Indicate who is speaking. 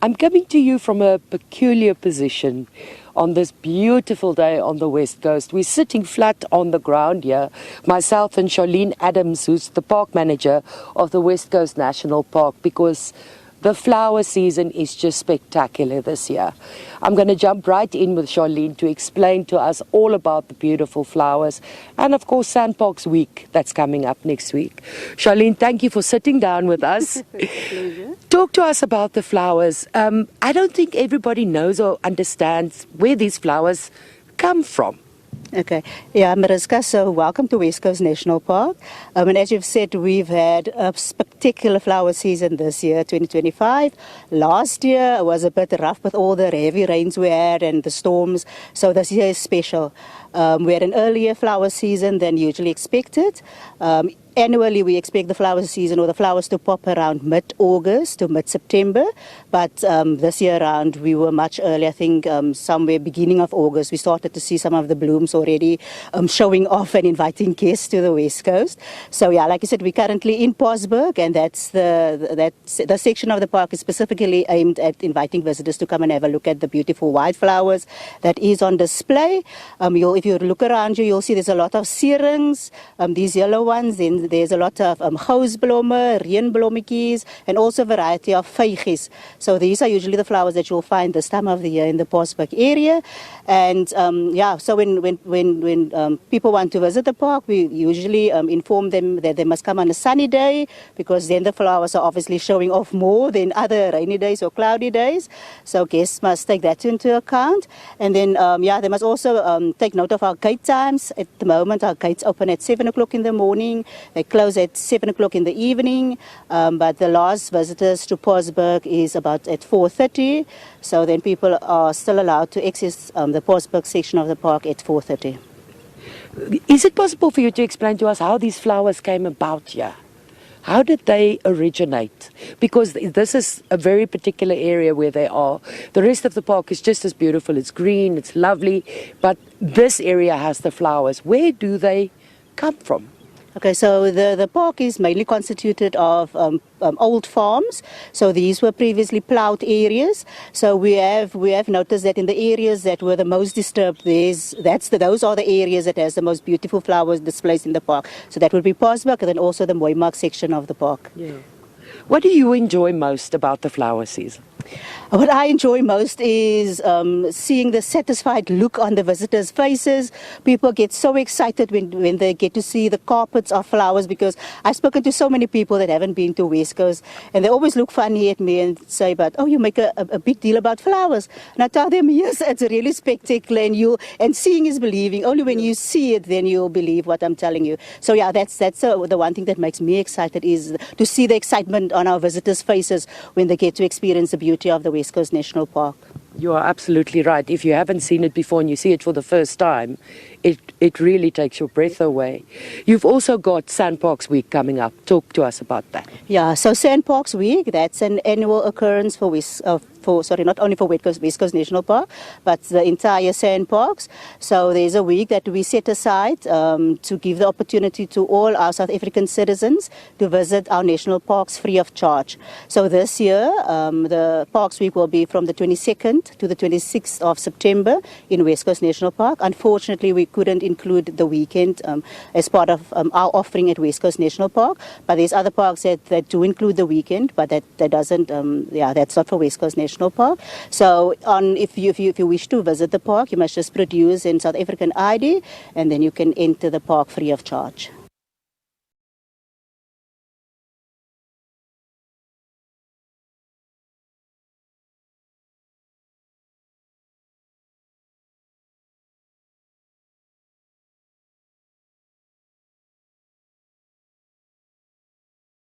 Speaker 1: I'm coming to you from a peculiar position on this beautiful day on the West Coast. We're sitting flat on the ground here, myself and Charlene Adams, who's the park manager of the West Coast National Park, because the flower season is just spectacular this year. I'm going to jump right in with Charlene to explain to us all about the beautiful flowers and, of course, Sandparks Week that's coming up next week. Charlene, thank you for sitting down with us.
Speaker 2: Pleasure.
Speaker 1: Talk to us about the flowers. I don't think everybody knows or understands where these flowers come from.
Speaker 2: Okay. Yeah, Mariska, so welcome to West Coast National Park. And as you've said, we've had a spectacular flower season this year, 2025. Last year was a bit rough with all the heavy rains we had and the storms. So this year is special. We had an earlier flower season than usually expected. Annually, we expect the flower season or the flowers to pop around mid-August to mid-September. But this year around, we were much earlier. I think somewhere beginning of August, we started to see some of the blooms already showing off and inviting guests to the West Coast. So yeah, like I said, we're currently in Posburg, and that's the section of the park is specifically aimed at inviting visitors to come and have a look at the beautiful wildflowers that is on display. If you look around you, you'll see there's a lot of sierings, these yellow ones. Then there's a lot of gousblomme, reënblommetjies, and also a variety of vygies. So these are usually the flowers that you'll find this time of the year in the Posburg area. And so when people want to visit the park, we usually inform them that they must come on a sunny day, because then the flowers are obviously showing off more than other rainy days or cloudy days. So guests must take that into account. And then, they must also take note of our gate times. At the moment, our gates open at 7 o'clock in the morning. They close at 7 o'clock in the evening, but the last visitors to Posburg is about at 4:30. So then people are still allowed to access the Posburg section of the park at 4:30.
Speaker 1: Is it possible for you to explain to us how these flowers came about here? How did they originate? Because this is a very particular area where they are. The rest of the park is just as beautiful. It's green, it's lovely, but this area has the flowers. Where do they come from?
Speaker 2: Okay, so the park is mainly constituted of old farms. So these were previously ploughed areas. So we have noticed that in the areas that were the most disturbed, those are the areas that has the most beautiful flowers displays in the park. So that would be Posburg and then also the Mooimark section of the park.
Speaker 1: Yeah. What do you enjoy most about the flower season?
Speaker 2: What I enjoy most is seeing the satisfied look on the visitors' faces. People get so excited when they get to see the carpets of flowers, because I've spoken to so many people that haven't been to West Coast, and they always look funny at me and say, "But you make a big deal about flowers." And I tell them, yes, it's really spectacular, and seeing is believing. Only when you see it, then you'll believe what I'm telling you. So yeah, that's the one thing that makes me excited, is to see the excitement on our visitors' faces when they get to experience the beauty of the West Coast National Park.
Speaker 1: You are absolutely right. If you haven't seen it before and you see it for the first time, it really takes your breath away. You've also got Sandparks Week coming up. Talk to us about that.
Speaker 2: Yeah, so Sandparks Week, that's an annual occurrence not only for West Coast National Park, but the entire Sandparks. So there's a week that we set aside to give the opportunity to all our South African citizens to visit our national parks free of charge. So this year, the Parks Week will be from the 22nd to the 26th of September in West Coast National Park. Unfortunately, we couldn't include the weekend as part of our offering at West Coast National Park, but there's other parks that do include the weekend, but that doesn't, that's not for West Coast National Park. So if you wish to visit the park, you must just produce a South African ID, and then you can enter the park free of charge.